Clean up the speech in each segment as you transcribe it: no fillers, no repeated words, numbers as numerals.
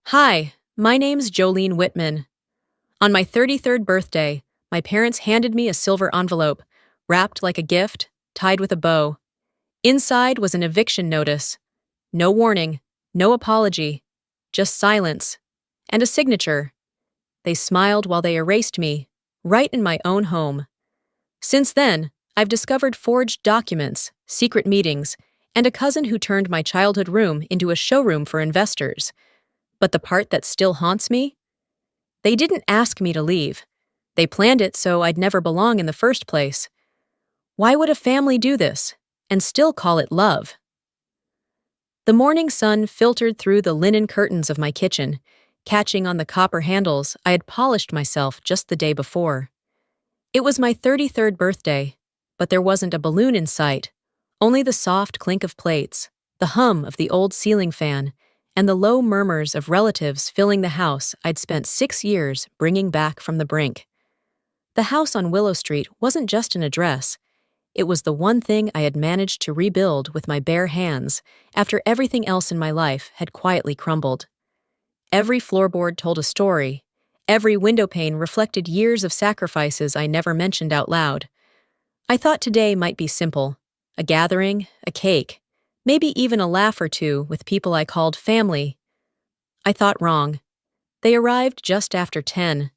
Hi, my name's Jolene Whitman. On my 33rd birthday, my parents handed me a silver envelope, wrapped like a gift, tied with a bow. Inside was an eviction notice. No warning, no apology, just silence. And a signature. They smiled while they erased me, right in my own home. Since then, I've discovered forged documents, secret meetings, and a cousin who turned my childhood room into a showroom for investors. But the part that still haunts me? They didn't ask me to leave. They planned it so I'd never belong in the first place. Why would a family do this and still call it love? The morning sun filtered through the linen curtains of my kitchen, catching on the copper handles I had polished myself just the day before. It was my 33rd birthday, but there wasn't a balloon in sight, only the soft clink of plates, the hum of the old ceiling fan, and the low murmurs of relatives filling the house I'd spent 6 years bringing back from the brink. The house on Willow Street wasn't just an address. It was the one thing I had managed to rebuild with my bare hands after everything else in my life had quietly crumbled. Every floorboard told a story. Every windowpane reflected years of sacrifices I never mentioned out loud. I thought today might be simple. A gathering, a cake, maybe even a laugh or two with people I called family. I thought wrong. They arrived just after 10.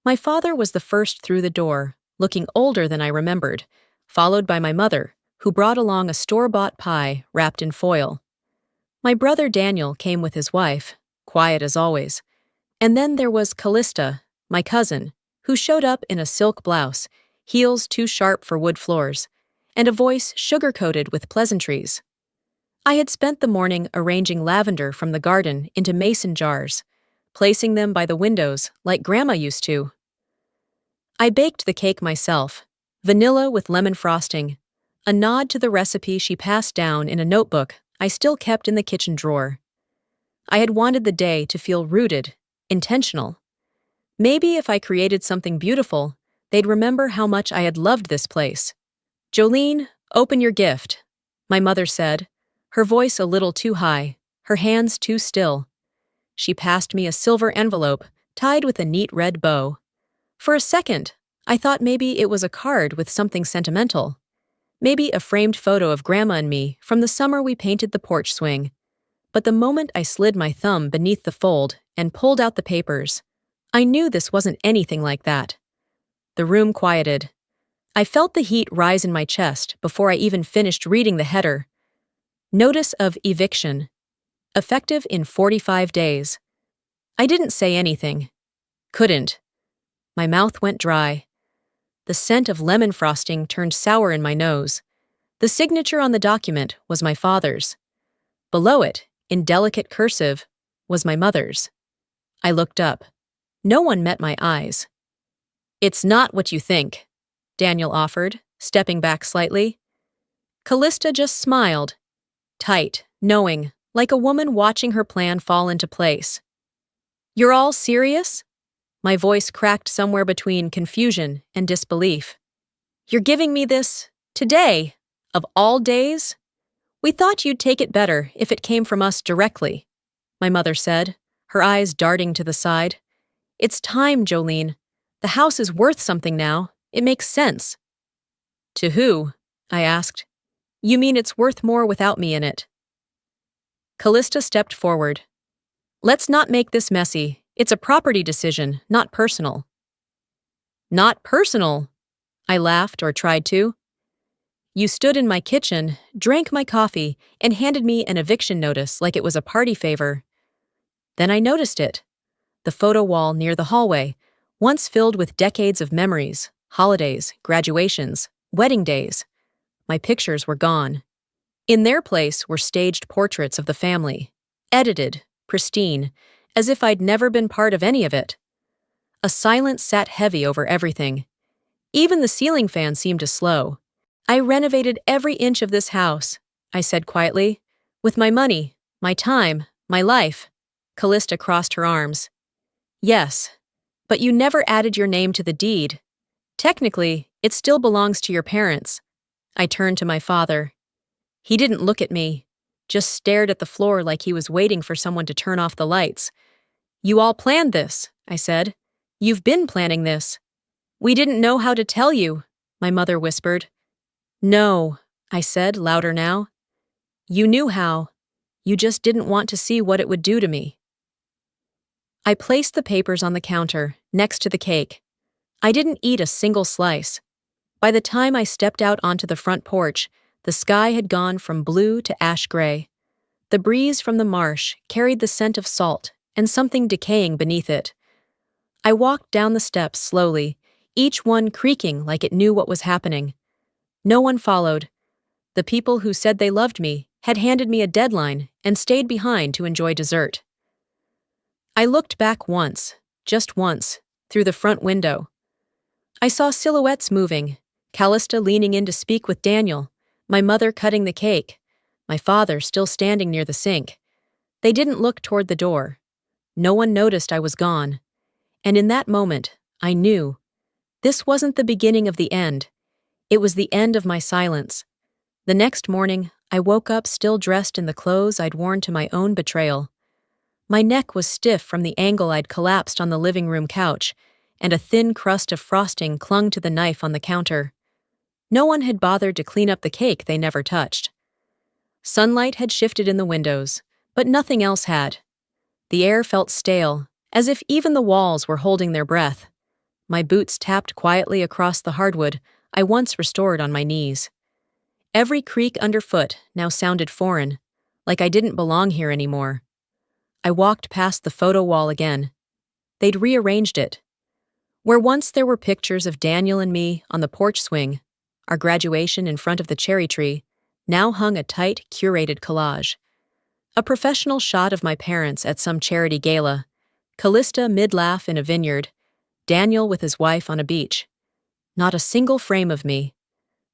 My father was the first through the door, looking older than I remembered, followed by my mother, who brought along a store-bought pie wrapped in foil. My brother Daniel came with his wife, quiet as always. And then there was Callista, my cousin, who showed up in a silk blouse, heels too sharp for wood floors, and a voice sugar-coated with pleasantries. I had spent the morning arranging lavender from the garden into mason jars, placing them by the windows like Grandma used to. I baked the cake myself, vanilla with lemon frosting, a nod to the recipe she passed down in a notebook I still kept in the kitchen drawer. I had wanted the day to feel rooted, intentional. Maybe if I created something beautiful, they'd remember how much I had loved this place. "Jolene, open your gift," my mother said, her voice a little too high, her hands too still. She passed me a silver envelope tied with a neat red bow. For a second, I thought maybe it was a card with something sentimental. Maybe a framed photo of Grandma and me from the summer we painted the porch swing. But the moment I slid my thumb beneath the fold and pulled out the papers, I knew this wasn't anything like that. The room quieted. I felt the heat rise in my chest before I even finished reading the header. Notice of eviction. Effective in 45 days. I didn't say anything. Couldn't. My mouth went dry. The scent of lemon frosting turned sour in my nose. The signature on the document was my father's. Below it, in delicate cursive, was my mother's. I looked up. No one met my eyes. "It's not what you think," Daniel offered, stepping back slightly. Callista just smiled. Tight, knowing, like a woman watching her plan fall into place. "You're all serious?" My voice cracked somewhere between confusion and disbelief. "You're giving me this today, of all days? We thought you'd take it better if it came from us directly," my mother said, her eyes darting to the side. "It's time, Jolene. The house is worth something now. It makes sense." "To who?" I asked. "You mean it's worth more without me in it?" Callista stepped forward. "Let's not make this messy. It's a property decision, not personal." "Not personal?" I laughed, or tried to. "You stood in my kitchen, drank my coffee, and handed me an eviction notice like it was a party favor. Then I noticed it. The photo wall near the hallway, once filled with decades of memories, holidays, graduations, wedding days. My pictures were gone. In their place were staged portraits of the family, edited, pristine, as if I'd never been part of any of it. A silence sat heavy over everything. Even the ceiling fan seemed to slow. "I renovated every inch of this house," I said quietly. "With my money, my time, my life." Callista crossed her arms. "Yes, but you never added your name to the deed. Technically, it still belongs to your parents." I turned to my father. He didn't look at me, just stared at the floor like he was waiting for someone to turn off the lights. You all planned this, I said. You've been planning this. We didn't know how to tell you, my mother whispered. No, I said, louder now. You knew how. You just didn't want to see what it would do to me. I placed the papers on the counter, next to the cake. I didn't eat a single slice. By the time I stepped out onto the front porch, the sky had gone from blue to ash gray. The breeze from the marsh carried the scent of salt and something decaying beneath it. I walked down the steps slowly, each one creaking like it knew what was happening. No one followed. The people who said they loved me had handed me a deadline and stayed behind to enjoy dessert. I looked back once, just once, through the front window. I saw silhouettes moving, Callista leaning in to speak with Daniel, my mother cutting the cake, my father still standing near the sink. They didn't look toward the door. No one noticed I was gone. And in that moment, I knew. This wasn't the beginning of the end. It was the end of my silence. The next morning, I woke up still dressed in the clothes I'd worn to my own betrayal. My neck was stiff from the angle I'd collapsed on the living room couch, and a thin crust of frosting clung to the knife on the counter. No one had bothered to clean up the cake they never touched. Sunlight had shifted in the windows, but nothing else had. The air felt stale, as if even the walls were holding their breath. My boots tapped quietly across the hardwood I once restored on my knees. Every creak underfoot now sounded foreign, like I didn't belong here anymore. I walked past the photo wall again. They'd rearranged it. Where once there were pictures of Daniel and me on the porch swing, our graduation in front of the cherry tree, now hung a tight, curated collage. A professional shot of my parents at some charity gala, Callista mid-laugh in a vineyard, Daniel with his wife on a beach. Not a single frame of me.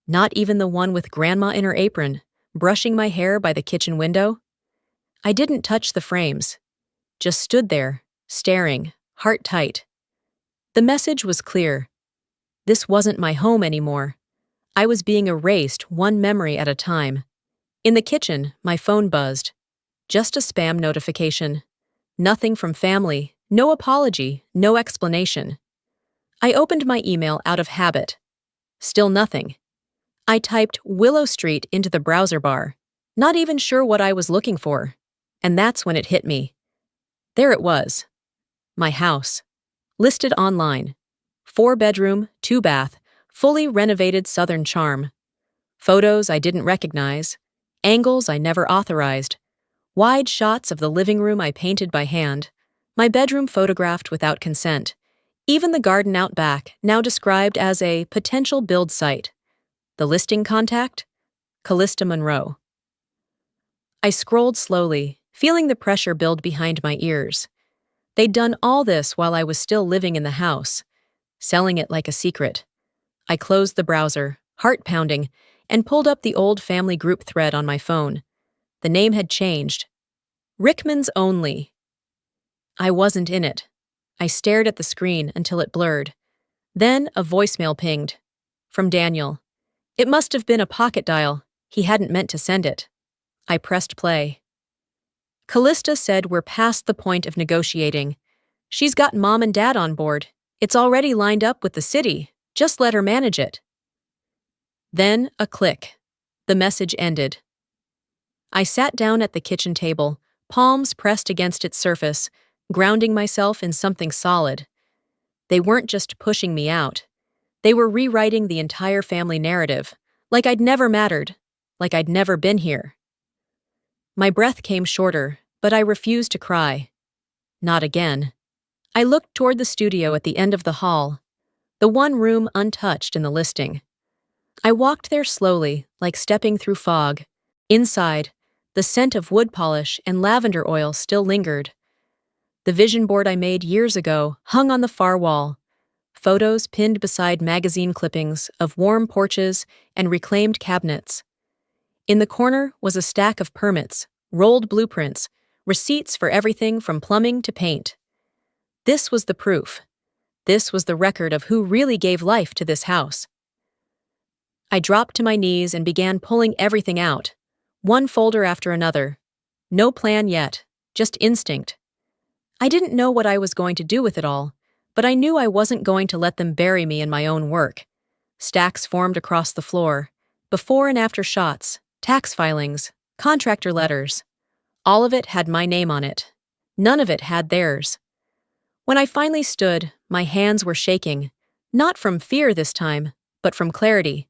Not even the one with Grandma in her apron, brushing my hair by the kitchen window. I didn't touch the frames. Just stood there, staring, heart tight. The message was clear. This wasn't my home anymore. I was being erased one memory at a time. In the kitchen, my phone buzzed. Just a spam notification. Nothing from family, no apology, no explanation. I opened my email out of habit. Still nothing. I typed Willow Street into the browser bar, not even sure what I was looking for. And that's when it hit me. There it was. My house. Listed online. 4-bedroom, 2-bath, fully renovated Southern charm. Photos I didn't recognize. Angles I never authorized. Wide shots of the living room I painted by hand. My bedroom photographed without consent. Even the garden out back, now described as a potential build site. The listing contact? Callista Monroe. I scrolled slowly, feeling the pressure build behind my ears. They'd done all this while I was still living in the house, selling it like a secret. I closed the browser, heart pounding, and pulled up the old family group thread on my phone. The name had changed. Rickman's Only. I wasn't in it. I stared at the screen until it blurred. Then a voicemail pinged. From Daniel. It must have been a pocket dial. He hadn't meant to send it. I pressed play. Callista said we're past the point of negotiating. She's got Mom and Dad on board. It's already lined up with the city. Just let her manage it. Then a click. The message ended. I sat down at the kitchen table, palms pressed against its surface, grounding myself in something solid. They weren't just pushing me out. They were rewriting the entire family narrative, like I'd never mattered, like I'd never been here. My breath came shorter, but I refused to cry. Not again. I looked toward the studio at the end of the hall, the one room untouched in the listing. I walked there slowly, like stepping through fog. Inside, the scent of wood polish and lavender oil still lingered. The vision board I made years ago hung on the far wall, photos pinned beside magazine clippings of warm porches and reclaimed cabinets. In the corner was a stack of permits, rolled blueprints, receipts for everything from plumbing to paint. This was the proof. This was the record of who really gave life to this house. I dropped to my knees and began pulling everything out, one folder after another. No plan yet, just instinct. I didn't know what I was going to do with it all, but I knew I wasn't going to let them bury me in my own work. Stacks formed across the floor, before and after shots, tax filings, contractor letters. All of it had my name on it. None of it had theirs. When I finally stood, my hands were shaking, not from fear this time, but from clarity.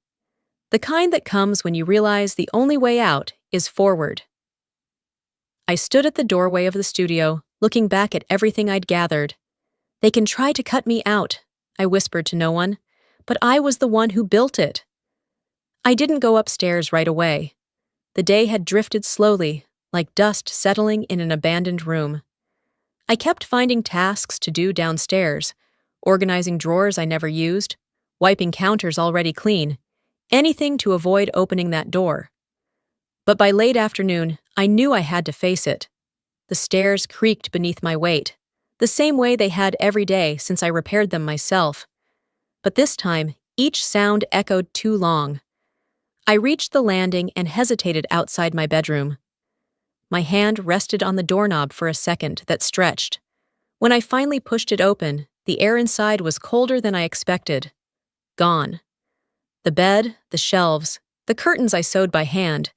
The kind that comes when you realize the only way out is forward. I stood at the doorway of the studio, looking back at everything I'd gathered. They can try to cut me out, I whispered to no one, but I was the one who built it. I didn't go upstairs right away. The day had drifted slowly, like dust settling in an abandoned room. I kept finding tasks to do downstairs, organizing drawers I never used, wiping counters already clean, anything to avoid opening that door. But by late afternoon, I knew I had to face it. The stairs creaked beneath my weight, the same way they had every day since I repaired them myself. But this time, each sound echoed too long. I reached the landing and hesitated outside my bedroom. My hand rested on the doorknob for a second that stretched. When I finally pushed it open, the air inside was colder than I expected. Gone. The bed, the shelves, the curtains I sewed by hand,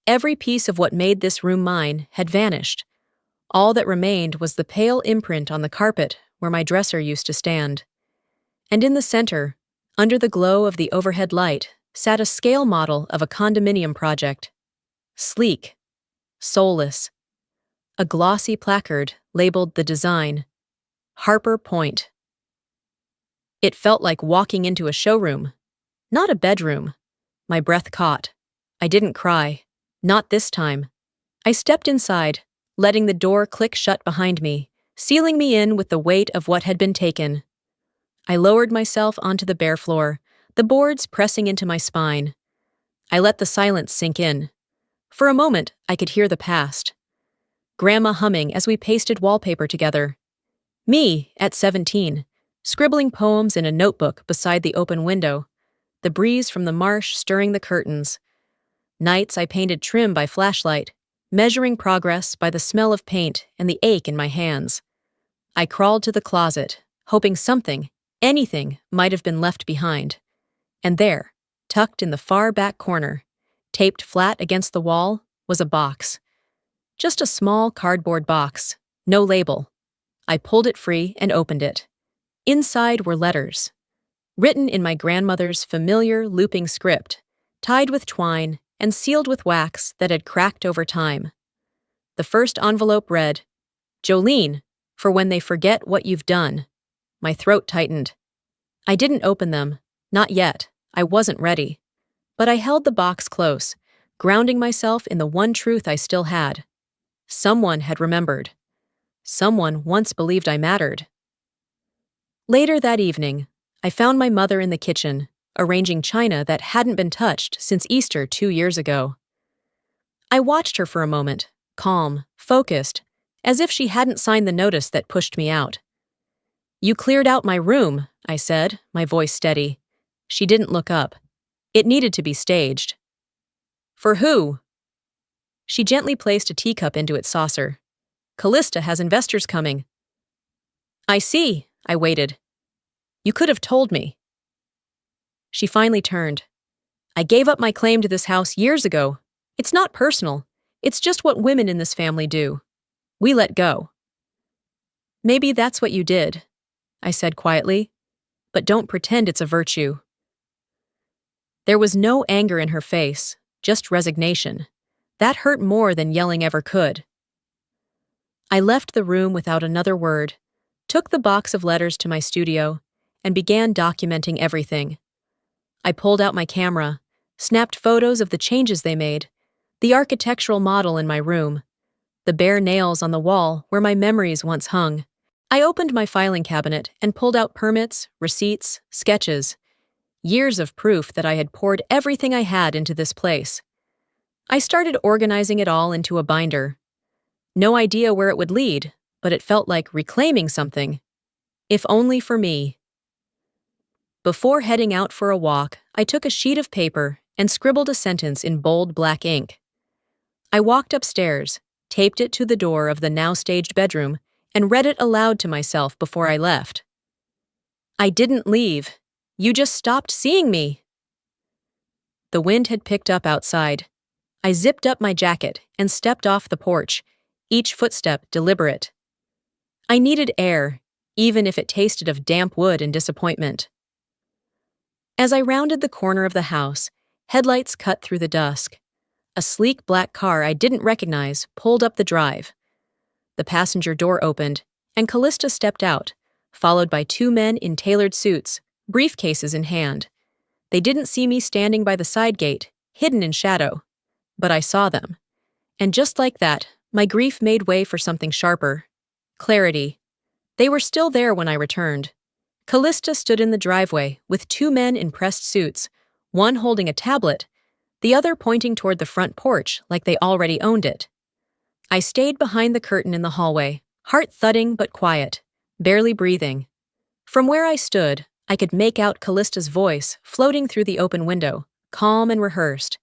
every piece of what made this room mine had vanished. All that remained was the pale imprint on the carpet where my dresser used to stand. And in the center, under the glow of the overhead light, sat a scale model of a condominium project. Sleek. Soulless. A glossy placard labeled the design, Harper Point. It felt like walking into a showroom, not a bedroom. My breath caught. I didn't cry. Not this time. I stepped inside, letting the door click shut behind me, sealing me in with the weight of what had been taken. I lowered myself onto the bare floor, the boards pressing into my spine. I let the silence sink in. For a moment, I could hear the past. Grandma humming as we pasted wallpaper together. Me, at 17, scribbling poems in a notebook beside the open window, the breeze from the marsh stirring the curtains. Nights I painted trim by flashlight, measuring progress by the smell of paint and the ache in my hands. I crawled to the closet, hoping something, anything, might have been left behind. And there, tucked in the far back corner, taped flat against the wall, was a box. Just a small cardboard box, no label. I pulled it free and opened it. Inside were letters, written in my grandmother's familiar looping script, tied with twine and sealed with wax that had cracked over time. The first envelope read, "Jolene, for when they forget what you've done." My throat tightened. I didn't open them, not yet. I wasn't ready. But I held the box close, grounding myself in the one truth I still had. Someone had remembered. Someone once believed I mattered. Later that evening, I found my mother in the kitchen, arranging china that hadn't been touched since Easter 2 years ago. I watched her for a moment, calm, focused, as if she hadn't signed the notice that pushed me out. "You cleared out my room," I said, my voice steady. She didn't look up. It needed to be staged. "For who?" She gently placed a teacup into its saucer. "Callista has investors coming." "I see," I waited. "You could have told me." She finally turned. "I gave up my claim to this house years ago. It's not personal. It's just what women in this family do. We let go." "Maybe that's what you did," I said quietly. "But don't pretend it's a virtue." There was no anger in her face, just resignation. That hurt more than yelling ever could. I left the room without another word, took the box of letters to my studio, and began documenting everything. I pulled out my camera, snapped photos of the changes they made, the architectural model in my room, the bare nails on the wall where my memories once hung. I opened my filing cabinet and pulled out permits, receipts, sketches, years of proof that I had poured everything I had into this place. I started organizing it all into a binder. No idea where it would lead, but it felt like reclaiming something. If only for me. Before heading out for a walk, I took a sheet of paper and scribbled a sentence in bold black ink. I walked upstairs, taped it to the door of the now-staged bedroom, and read it aloud to myself before I left. "I didn't leave. You just stopped seeing me." The wind had picked up outside. I zipped up my jacket and stepped off the porch, each footstep deliberate. I needed air, even if it tasted of damp wood and disappointment. As I rounded the corner of the house, headlights cut through the dusk. A sleek black car I didn't recognize pulled up the drive. The passenger door opened, and Callista stepped out, followed by two men in tailored suits, briefcases in hand. They didn't see me standing by the side gate, hidden in shadow. But I saw them. And just like that, my grief made way for something sharper. Clarity. They were still there when I returned. Callista stood in the driveway with two men in pressed suits, one holding a tablet, the other pointing toward the front porch like they already owned it. I stayed behind the curtain in the hallway, heart thudding but quiet, barely breathing. From where I stood, I could make out Callista's voice floating through the open window, calm and rehearsed.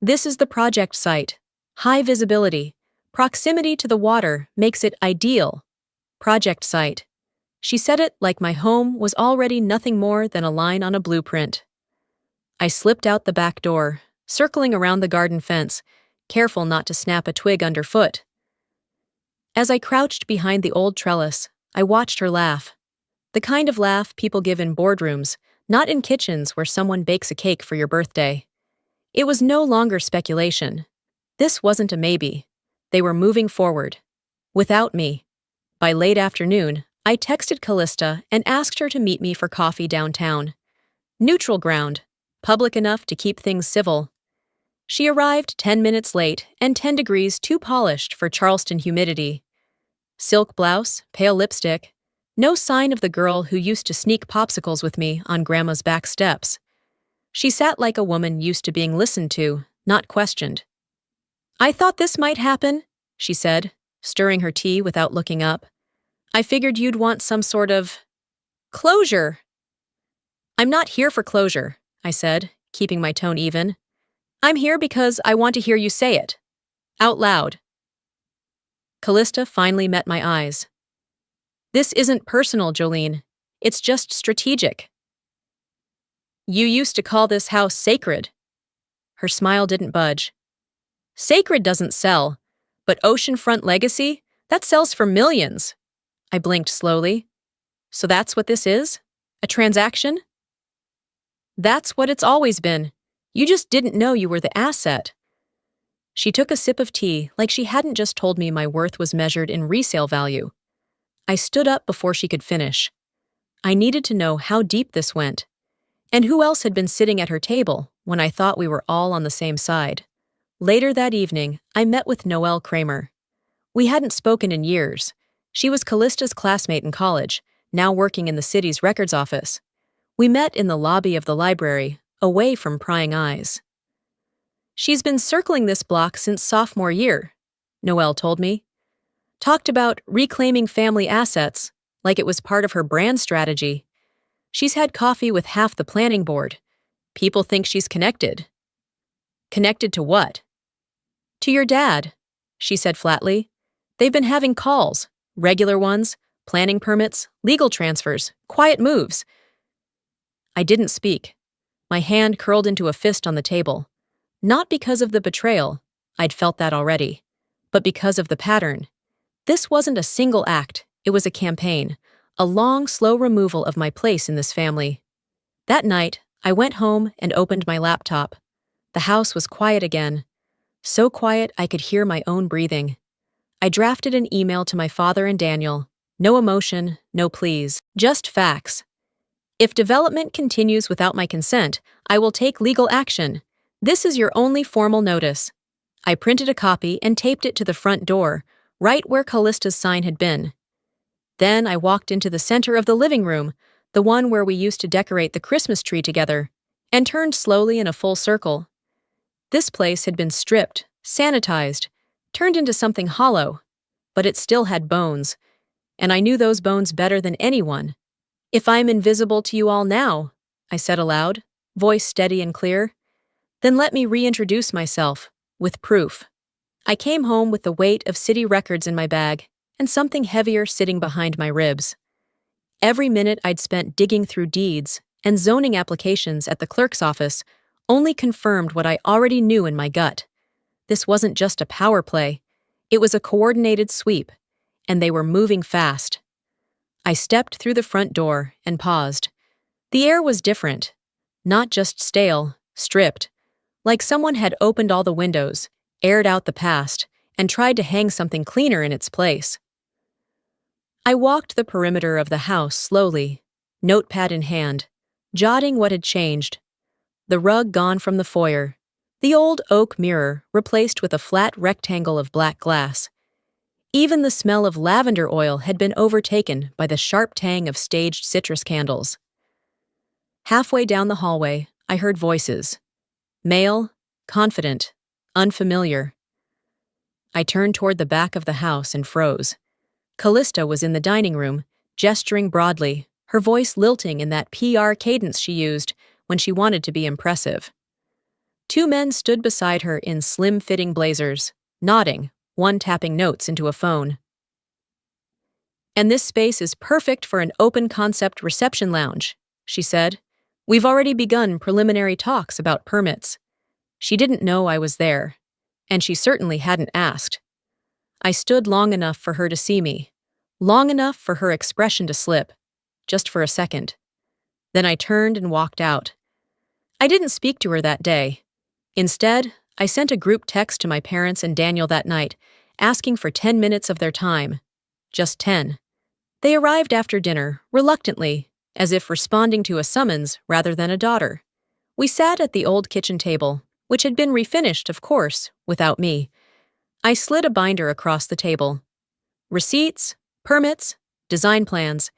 "This is the project site. High visibility. Proximity to the water makes it ideal. Project site." She said it like my home was already nothing more than a line on a blueprint. I slipped out the back door, circling around the garden fence, careful not to snap a twig underfoot. As I crouched behind the old trellis, I watched her laugh. The kind of laugh people give in boardrooms, not in kitchens where someone bakes a cake for your birthday. It was no longer speculation. This wasn't a maybe. They were moving forward. Without me. By late afternoon, I texted Callista and asked her to meet me for coffee downtown. Neutral ground, public enough to keep things civil. She arrived 10 minutes late and 10 degrees too polished for Charleston humidity. Silk blouse, pale lipstick, no sign of the girl who used to sneak popsicles with me on Grandma's back steps. She sat like a woman used to being listened to, not questioned. "I thought this might happen," she said, stirring her tea without looking up. "I figured you'd want some sort of closure." "I'm not here for closure," I said, keeping my tone even. "I'm here because I want to hear you say it. Out loud." Callista finally met my eyes. "This isn't personal, Jolene. It's just strategic." "You used to call this house sacred." Her smile didn't budge. "Sacred doesn't sell, but oceanfront legacy, that sells for millions." I blinked slowly. "So that's what this is? A transaction?" "That's what it's always been. You just didn't know you were the asset." She took a sip of tea like she hadn't just told me my worth was measured in resale value. I stood up before she could finish. I needed to know how deep this went, and who else had been sitting at her table when I thought we were all on the same side. Later that evening, I met with Noelle Kramer. We hadn't spoken in years. She was Callista's classmate in college, now working in the city's records office. We met in the lobby of the library, away from prying eyes. "She's been circling this block since sophomore year," Noelle told me. "Talked about reclaiming family assets, like it was part of her brand strategy. She's had coffee with half the planning board. People think she's connected." "Connected to what?" "To your dad," she said flatly. "They've been having calls, regular ones, planning permits, legal transfers, quiet moves." I didn't speak. My hand curled into a fist on the table. Not because of the betrayal, I'd felt that already, but because of the pattern. This wasn't a single act, it was a campaign, a long, slow removal of my place in this family. That night, I went home and opened my laptop. The house was quiet again. So quiet I could hear my own breathing. I drafted an email to my father and Daniel. No emotion, no pleas, just facts. "If development continues without my consent, I will take legal action. This is your only formal notice." I printed a copy and taped it to the front door, right where Callista's sign had been. Then I walked into the center of the living room, the one where we used to decorate the Christmas tree together, and turned slowly in a full circle. This place had been stripped, sanitized, turned into something hollow, but it still had bones, and I knew those bones better than anyone. "If I'm invisible to you all now," I said aloud, voice steady and clear, "then let me reintroduce myself, with proof." I came home with the weight of city records in my bag, and something heavier sitting behind my ribs. Every minute I'd spent digging through deeds and zoning applications at the clerk's office only confirmed what I already knew in my gut. This wasn't just a power play. It was a coordinated sweep, and they were moving fast. I stepped through the front door and paused. The air was different. Not just stale, stripped. Like someone had opened all the windows, aired out the past, and tried to hang something cleaner in its place. I walked the perimeter of the house slowly, notepad in hand, jotting what had changed. The rug gone from the foyer, the old oak mirror replaced with a flat rectangle of black glass. Even the smell of lavender oil had been overtaken by the sharp tang of staged citrus candles. Halfway down the hallway, I heard voices. Male, confident, unfamiliar. I turned toward the back of the house and froze. Callista was in the dining room, gesturing broadly, her voice lilting in that PR cadence she used when she wanted to be impressive. Two men stood beside her in slim-fitting blazers, nodding, one tapping notes into a phone. "And this space is perfect for an open-concept reception lounge," she said. "We've already begun preliminary talks about permits." She didn't know I was there, and she certainly hadn't asked. I stood long enough for her to see me, long enough for her expression to slip, just for a second. Then I turned and walked out. I didn't speak to her that day. Instead, I sent a group text to my parents and Daniel that night, asking for 10 minutes of their time. Just 10. They arrived after dinner, reluctantly, as if responding to a summons rather than a daughter. We sat at the old kitchen table, which had been refinished, of course, without me. I slid a binder across the table. Receipts, permits, design plans,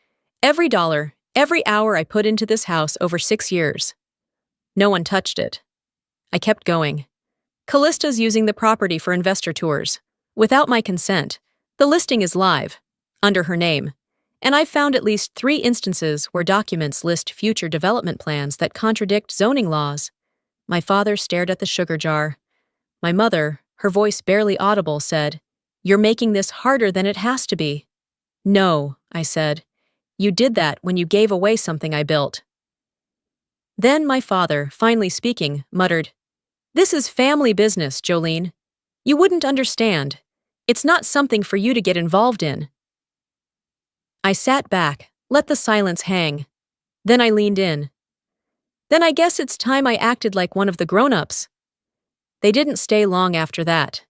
every dollar, every hour I put into this house over 6 years. No one touched it. I kept going. Callista's using the property for investor tours. Without my consent, the listing is live, under her name, and I've found at least 3 instances where documents list future development plans that contradict zoning laws. My father stared at the sugar jar. My mother, her voice barely audible, said, "You're making this harder than it has to be." "No," I said. "You did that when you gave away something I built." Then my father, finally speaking, muttered, "This is family business, Jolene. You wouldn't understand. It's not something for you to get involved in." I sat back, let the silence hang. Then I leaned in. "Then I guess it's time I acted like one of the grown-ups." They didn't stay long after that.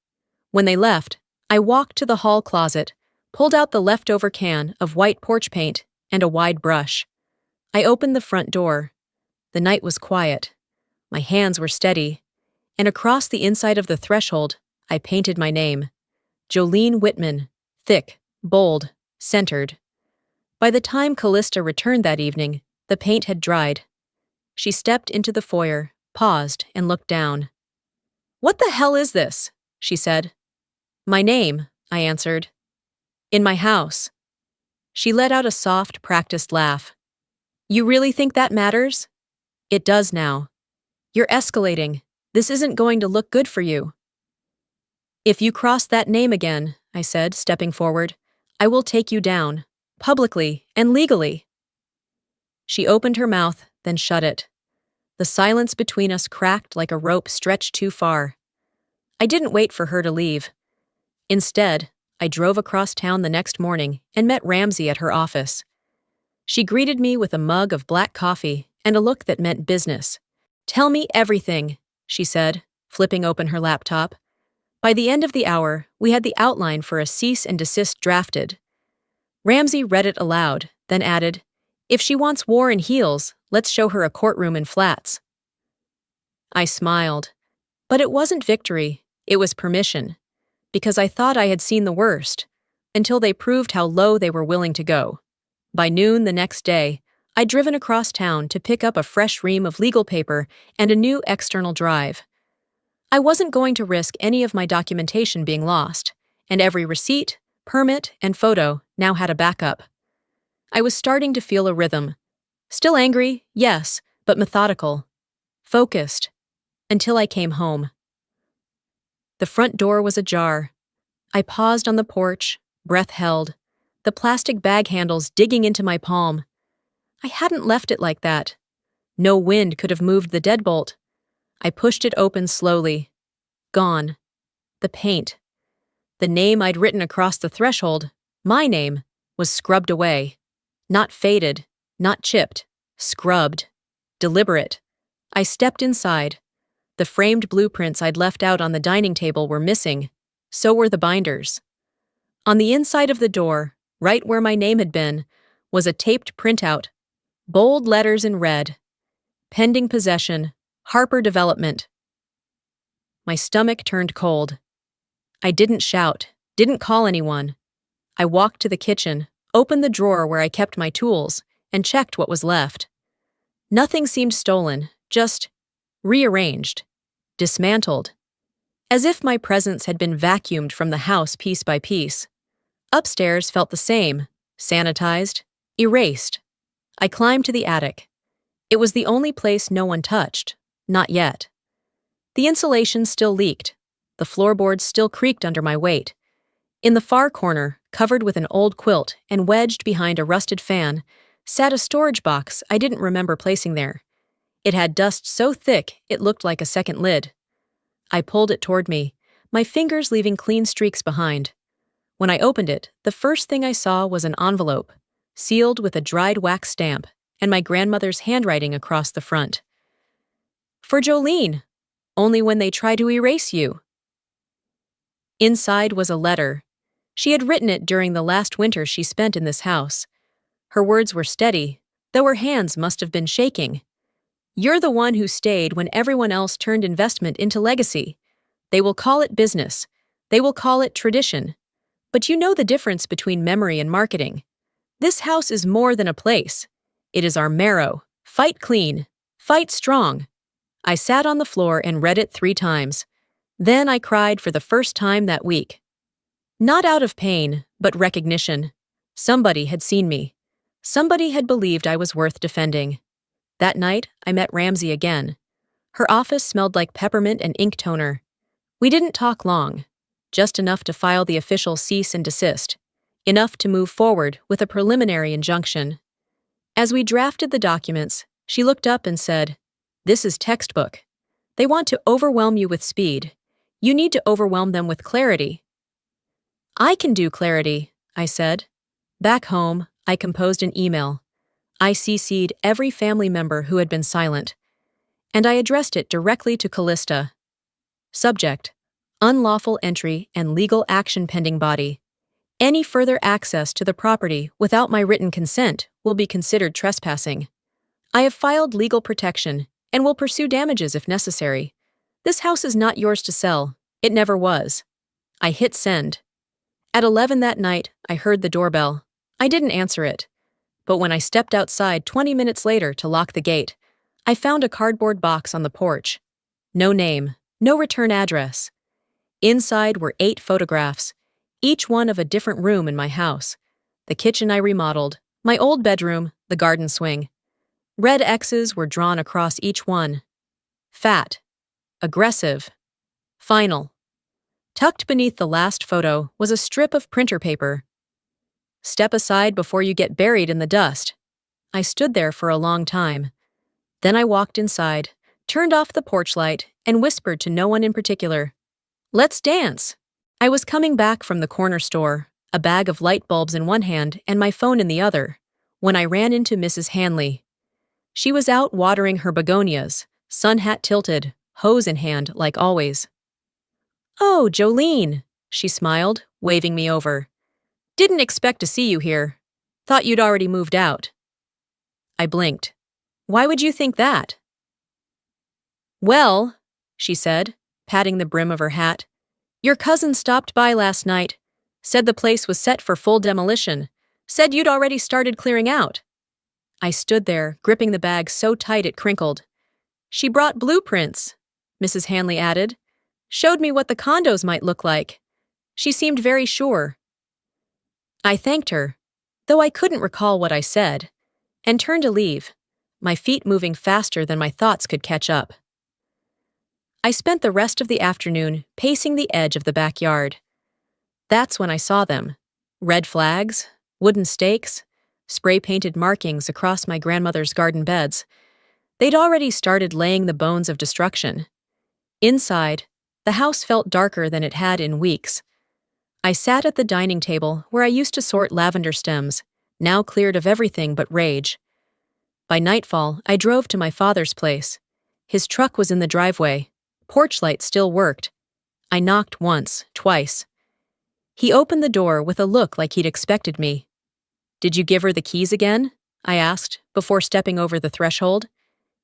When they left, I walked to the hall closet, pulled out the leftover can of white porch paint and a wide brush. I opened the front door. The night was quiet. My hands were steady, and across the inside of the threshold, I painted my name. Jolene Whitman, thick, bold, centered. By the time Callista returned that evening, the paint had dried. She stepped into the foyer, paused, and looked down. "What the hell is this?" she said. "My name," I answered. "In my house." She let out a soft, practiced laugh. "You really think that matters?" "It does now. You're escalating. This isn't going to look good for you." "If you cross that name again," I said, stepping forward, "I will take you down, publicly and legally." She opened her mouth, then shut it. The silence between us cracked like a rope stretched too far. I didn't wait for her to leave. Instead, I drove across town the next morning and met Ramsey at her office. She greeted me with a mug of black coffee and a look that meant business. "Tell me everything," she said, flipping open her laptop. By the end of the hour, we had the outline for a cease and desist drafted. Ramsey read it aloud, then added, "If she wants war in heels, let's show her a courtroom in flats." I smiled. But it wasn't victory, it was permission. Because I thought I had seen the worst, until they proved how low they were willing to go. By noon the next day, I'd driven across town to pick up a fresh ream of legal paper and a new external drive. I wasn't going to risk any of my documentation being lost, and every receipt, permit, and photo now had a backup. I was starting to feel a rhythm. Still angry, yes, but methodical. Focused. Until I came home. The front door was ajar. I paused on the porch, breath held, the plastic bag handles digging into my palm. I hadn't left it like that. No wind could have moved the deadbolt. I pushed it open slowly. Gone. The paint. The name I'd written across the threshold, my name, was scrubbed away. Not faded, not chipped, scrubbed. Deliberate. I stepped inside. The framed blueprints I'd left out on the dining table were missing. So were the binders. On the inside of the door, right where my name had been, was a taped printout. Bold letters in red. Pending possession. Harper Development. My stomach turned cold. I didn't shout, didn't call anyone. I walked to the kitchen, opened the drawer where I kept my tools, and checked what was left. Nothing seemed stolen, just rearranged, dismantled, as if my presence had been vacuumed from the house piece by piece. Upstairs felt the same, sanitized, erased. I climbed to the attic. It was the only place no one touched, not yet. The insulation still leaked. The floorboards still creaked under my weight. In the far corner, covered with an old quilt and wedged behind a rusted fan, sat a storage box I didn't remember placing there. It had dust so thick it looked like a second lid. I pulled it toward me, my fingers leaving clean streaks behind. When I opened it, the first thing I saw was an envelope, sealed with a dried wax stamp, and my grandmother's handwriting across the front. For Jolene, only when they try to erase you. Inside was a letter. She had written it during the last winter she spent in this house. Her words were steady, though her hands must have been shaking. You're the one who stayed when everyone else turned investment into legacy. They will call it business. They will call it tradition. But you know the difference between memory and marketing. This house is more than a place. It is our marrow. Fight clean. Fight strong. I sat on the floor and read it 3 times. Then I cried for the first time that week. Not out of pain, but recognition. Somebody had seen me. Somebody had believed I was worth defending. That night, I met Ramsey again. Her office smelled like peppermint and ink toner. We didn't talk long, just enough to file the official cease and desist, enough to move forward with a preliminary injunction. As we drafted the documents, she looked up and said, "This is textbook. They want to overwhelm you with speed. You need to overwhelm them with clarity." "I can do clarity," I said. Back home, I composed an email. I CC'd every family member who had been silent, and I addressed it directly to Callista. Subject: unlawful entry and legal action pending body. Any further access to the property without my written consent will be considered trespassing. I have filed legal protection and will pursue damages if necessary. This house is not yours to sell. It never was. I hit send. At 11 that night, I heard the doorbell. I didn't answer it. But when I stepped outside 20 minutes later to lock the gate, I found a cardboard box on the porch. No name, no return address. Inside were 8 photographs, each one of a different room in my house. The kitchen I remodeled, my old bedroom, the garden swing. Red X's were drawn across each one. Fat. Aggressive. Final. Tucked beneath the last photo was a strip of printer paper. Step aside before you get buried in the dust. I stood there for a long time. Then I walked inside, turned off the porch light, and whispered to no one in particular. "Let's dance." I was coming back from the corner store, a bag of light bulbs in one hand and my phone in the other, when I ran into Mrs. Hanley. She was out watering her begonias, sun hat tilted, hose in hand like always. "Oh, Jolene," she smiled, waving me over. "Didn't expect to see you here. Thought you'd already moved out." I blinked. "Why would you think that?" "Well," she said, patting the brim of her hat, "your cousin stopped by last night, said the place was set for full demolition, said you'd already started clearing out." I stood there, gripping the bag so tight it crinkled. "She brought blueprints," Mrs. Hanley added. "Showed me what the condos might look like. She seemed very sure." I thanked her, though I couldn't recall what I said, and turned to leave, my feet moving faster than my thoughts could catch up. I spent the rest of the afternoon pacing the edge of the backyard. That's when I saw them, Red flags, wooden stakes, spray-painted markings across my grandmother's garden beds. They'd already started laying the bones of destruction. Inside, the house felt darker than it had in weeks. I sat at the dining table where I used to sort lavender stems, now cleared of everything but rage. By nightfall, I drove to my father's place. His truck was in the driveway. Porch light still worked. I knocked once, twice. He opened the door with a look like he'd expected me. "Did you give her the keys again?" I asked, before stepping over the threshold.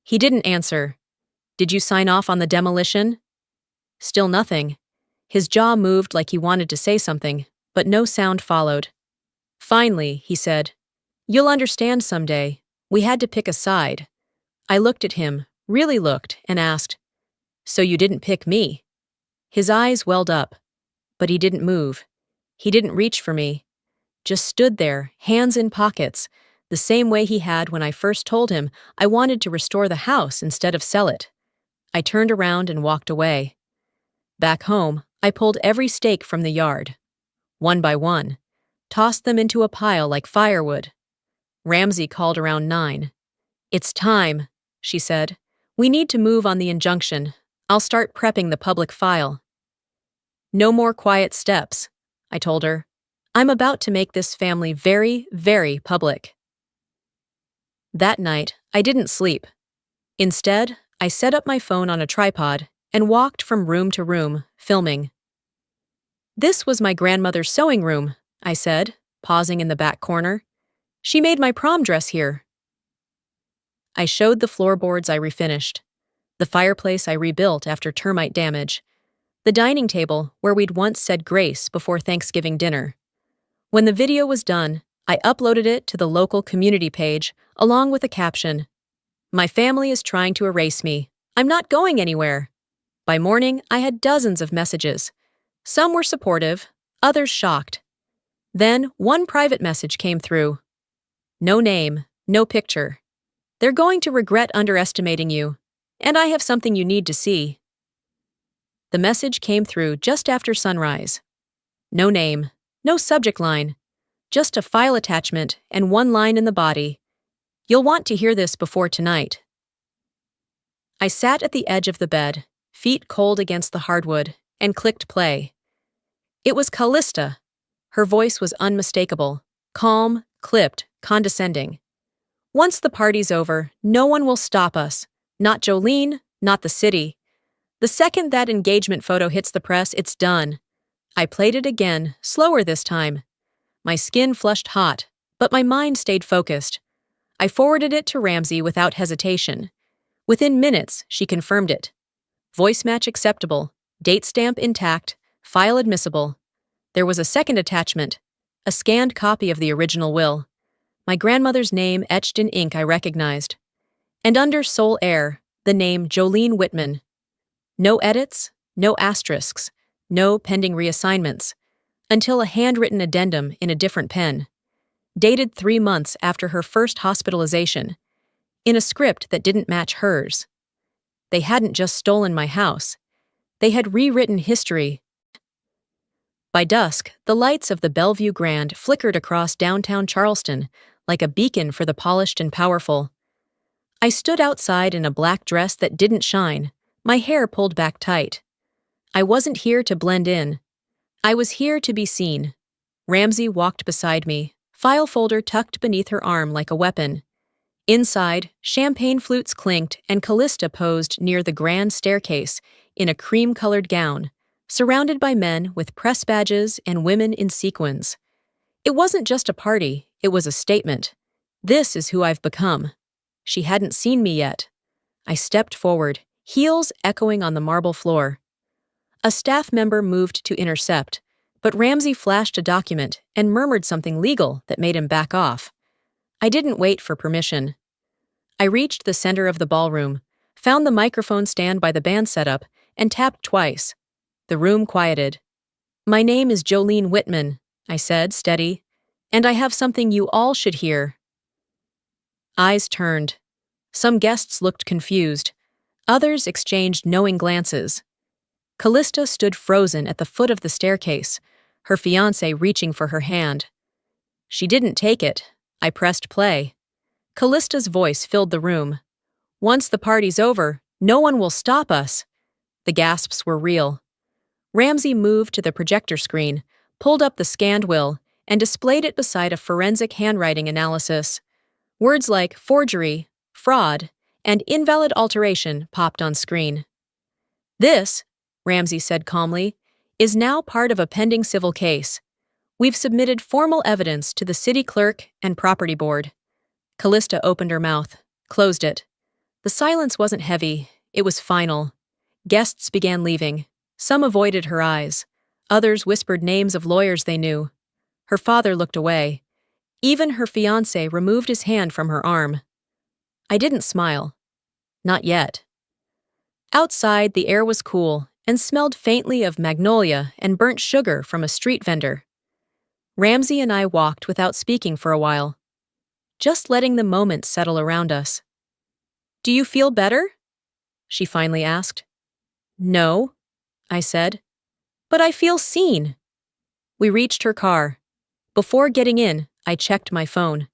He didn't answer. "Did you sign off on the demolition?" Still nothing. His jaw moved like he wanted to say something, but no sound followed. Finally, he said, "You'll understand someday. We had to pick a side." I looked at him, really looked, and asked, "So you didn't pick me?" His eyes welled up, but he didn't move. He didn't reach for me. Just stood there, hands in pockets, the same way he had when I first told him I wanted to restore the house instead of sell it. I turned around and walked away. Back home, I pulled every stake from the yard. One by one, tossed them into a pile like firewood. Ramsey called around 9. "It's time," she said. "We need to move on the injunction. I'll start prepping the public file." "No more quiet steps," I told her. "I'm about to make this family very, very public." That night, I didn't sleep. Instead, I set up my phone on a tripod and walked from room to room, filming. "This was my grandmother's sewing room," I said, pausing in the back corner. "She made my prom dress here." I showed the floorboards I refinished, the fireplace I rebuilt after termite damage, the dining table where we'd once said grace before Thanksgiving dinner. When the video was done, I uploaded it to the local community page along with a caption, "My family is trying to erase me. I'm not going anywhere." By morning, I had dozens of messages. Some were supportive, others shocked. Then one private message came through. "No name, no picture. They're going to regret underestimating you, and I have something you need to see." The message came through just after sunrise. No name, no subject line, just a file attachment and one line in the body. "You'll want to hear this before tonight." I sat at the edge of the bed, feet cold against the hardwood, and clicked play. It was Callista. Her voice was unmistakable, calm, clipped, condescending. "Once the party's over, no one will stop us. Not Jolene, not the city. The second that engagement photo hits the press, it's done." I played it again, slower this time. My skin flushed hot, but my mind stayed focused. I forwarded it to Ramsey without hesitation. Within minutes, she confirmed it. Voice match acceptable, date stamp intact, file admissible. There was a second attachment, a scanned copy of the original will. My grandmother's name etched in ink I recognized. And under sole heir, the name Jolene Whitman. No edits, no asterisks, no pending reassignments, until a handwritten addendum in a different pen, dated 3 months after her first hospitalization, in a script that didn't match hers. They hadn't just stolen my house. They had rewritten history. By dusk, the lights of the Bellevue Grand flickered across downtown Charleston like a beacon for the polished and powerful. I stood outside in a black dress that didn't shine, my hair pulled back tight. I wasn't here to blend in. I was here to be seen. Ramsey walked beside me, file folder tucked beneath her arm like a weapon. Inside, champagne flutes clinked and Callista posed near the grand staircase in a cream-colored gown, surrounded by men with press badges and women in sequins. It wasn't just a party, it was a statement. This is who I've become. She hadn't seen me yet. I stepped forward, heels echoing on the marble floor. A staff member moved to intercept, but Ramsey flashed a document and murmured something legal that made him back off. I didn't wait for permission. I reached the center of the ballroom, found the microphone stand by the band setup, and tapped twice. The room quieted. "My name is Jolene Whitman," I said, steady, "and I have something you all should hear." Eyes turned. Some guests looked confused. Others exchanged knowing glances. Callista stood frozen at the foot of the staircase, her fiancé reaching for her hand. She didn't take it. I pressed play. Callista's voice filled the room. "Once the party's over, no one will stop us." The gasps were real. Ramsey moved to the projector screen, pulled up the scanned will, and displayed it beside a forensic handwriting analysis. Words like forgery, fraud, and invalid alteration popped on screen. "This," Ramsey said calmly, "is now part of a pending civil case. We've submitted formal evidence to the city clerk and property board." Callista opened her mouth, closed it. The silence wasn't heavy, it was final. Guests began leaving. Some avoided her eyes. Others whispered names of lawyers they knew. Her father looked away. Even her fiancé removed his hand from her arm. I didn't smile. Not yet. Outside, the air was cool and smelled faintly of magnolia and burnt sugar from a street vendor. Ramsey and I walked without speaking for a while, just letting the moment settle around us. "Do you feel better?" she finally asked. "No," I said. "But I feel seen." We reached her car. Before getting in, I checked my phone.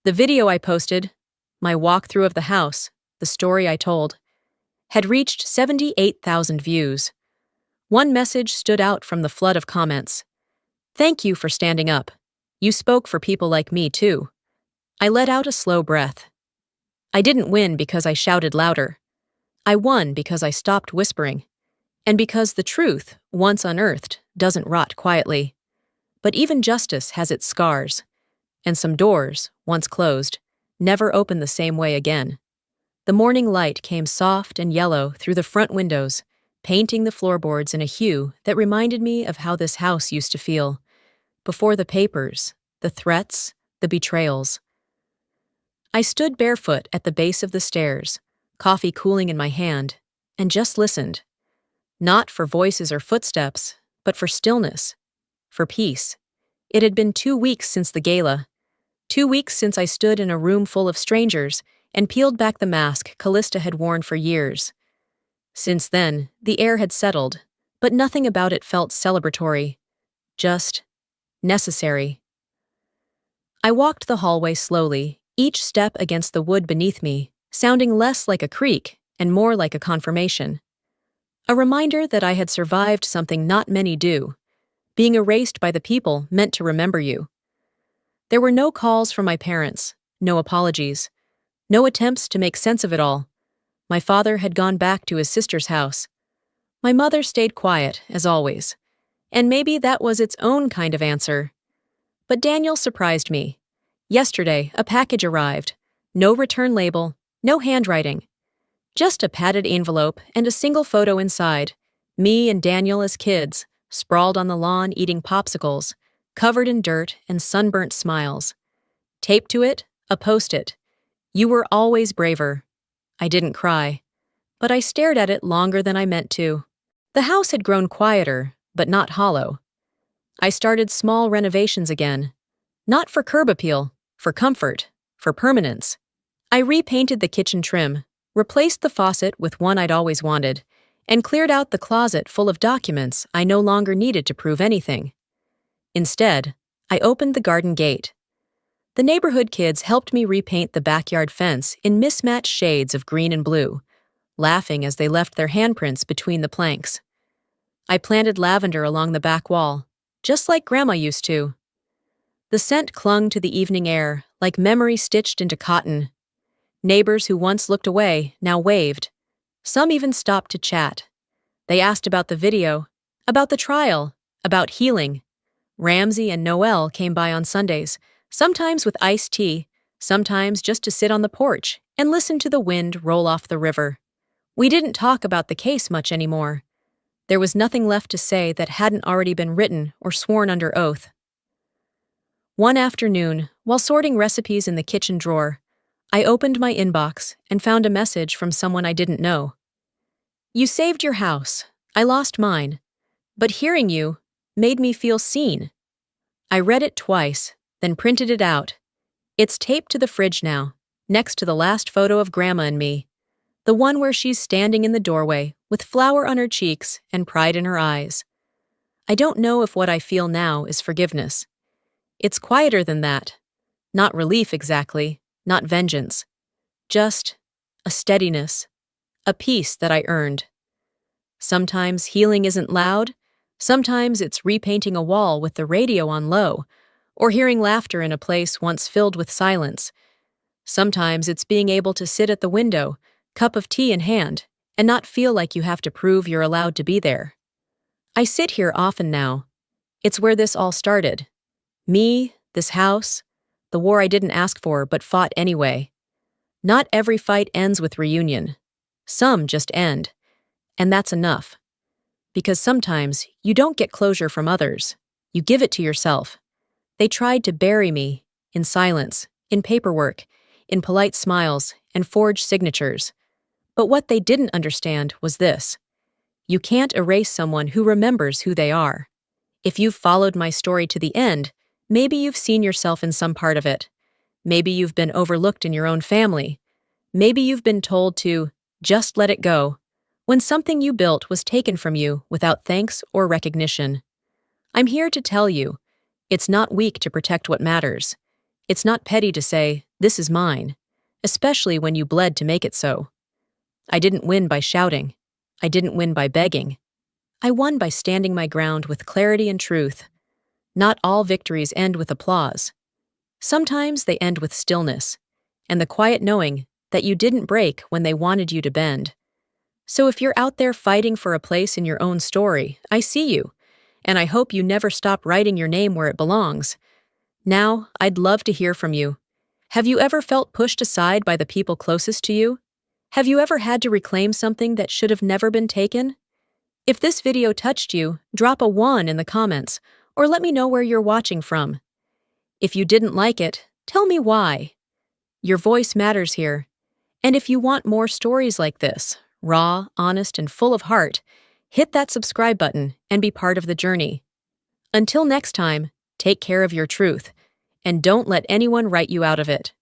The video I posted, my walkthrough of the house, the story I told, had reached 78,000 views. One message stood out from the flood of comments. "Thank you for standing up. You spoke for people like me, too." I let out a slow breath. I didn't win because I shouted louder. I won because I stopped whispering. And because the truth, once unearthed, doesn't rot quietly. But even justice has its scars. And some doors, once closed, never open the same way again. The morning light came soft and yellow through the front windows, painting the floorboards in a hue that reminded me of how this house used to feel. Before the papers, the threats, the betrayals. I stood barefoot at the base of the stairs, coffee cooling in my hand, and just listened. Not for voices or footsteps, but for stillness, for peace. It had been 2 weeks since the gala. 2 weeks since I stood in a room full of strangers and peeled back the mask Callista had worn for years. Since then, the air had settled, but nothing about it felt celebratory. Just necessary. I walked the hallway slowly, each step against the wood beneath me, sounding less like a creak and more like a confirmation. A reminder that I had survived something not many do, being erased by the people meant to remember you. There were no calls from my parents, no apologies, no attempts to make sense of it all. My father had gone back to his sister's house. My mother stayed quiet, as always, and maybe that was its own kind of answer. But Daniel surprised me. Yesterday, a package arrived. No return label, no handwriting. Just a padded envelope and a single photo inside. Me and Daniel as kids, sprawled on the lawn eating popsicles, covered in dirt and sunburnt smiles. Taped to it, a post-it. "You were always braver." I didn't cry, but I stared at it longer than I meant to. The house had grown quieter, but not hollow. I started small renovations again. Not for curb appeal, for comfort, for permanence. I repainted the kitchen trim, replaced the faucet with one I'd always wanted, and cleared out the closet full of documents I no longer needed to prove anything. Instead, I opened the garden gate. The neighborhood kids helped me repaint the backyard fence in mismatched shades of green and blue, laughing as they left their handprints between the planks. I planted lavender along the back wall, just like Grandma used to. The scent clung to the evening air, like memory stitched into cotton. Neighbors who once looked away now waved. Some even stopped to chat. They asked about the video, about the trial, about healing. Ramsey and Noelle came by on Sundays, sometimes with iced tea, sometimes just to sit on the porch and listen to the wind roll off the river. We didn't talk about the case much anymore. There was nothing left to say that hadn't already been written or sworn under oath. One afternoon, while sorting recipes in the kitchen drawer, I opened my inbox and found a message from someone I didn't know. "You saved your house. I lost mine. But hearing you made me feel seen." I read it twice, then printed it out. It's taped to the fridge now, next to the last photo of Grandma and me, the one where she's standing in the doorway with flour on her cheeks and pride in her eyes. I don't know if what I feel now is forgiveness. It's quieter than that. Not relief exactly, not vengeance. Just a steadiness, a peace that I earned. Sometimes healing isn't loud. Sometimes it's repainting a wall with the radio on low, or hearing laughter in a place once filled with silence. Sometimes it's being able to sit at the window, cup of tea in hand, and not feel like you have to prove you're allowed to be there. I sit here often now. It's where this all started. Me, this house, the war I didn't ask for but fought anyway. Not every fight ends with reunion. Some just end. And that's enough. Because sometimes you don't get closure from others. You give it to yourself. They tried to bury me, in silence, in paperwork, in polite smiles, and forged signatures. But what they didn't understand was this. You can't erase someone who remembers who they are. If you've followed my story to the end, maybe you've seen yourself in some part of it. Maybe you've been overlooked in your own family. Maybe you've been told to just let it go, when something you built was taken from you without thanks or recognition. I'm here to tell you, it's not weak to protect what matters. It's not petty to say, this is mine, especially when you bled to make it so. I didn't win by shouting. I didn't win by begging. I won by standing my ground with clarity and truth. Not all victories end with applause. Sometimes they end with stillness, and the quiet knowing that you didn't break when they wanted you to bend. So if you're out there fighting for a place in your own story, I see you, and I hope you never stop writing your name where it belongs. Now, I'd love to hear from you. Have you ever felt pushed aside by the people closest to you? Have you ever had to reclaim something that should have never been taken? If this video touched you, drop a 1 in the comments, or let me know where you're watching from. If you didn't like it, tell me why. Your voice matters here. And if you want more stories like this, raw, honest, and full of heart, hit that subscribe button and be part of the journey. Until next time, take care of your truth, and don't let anyone write you out of it.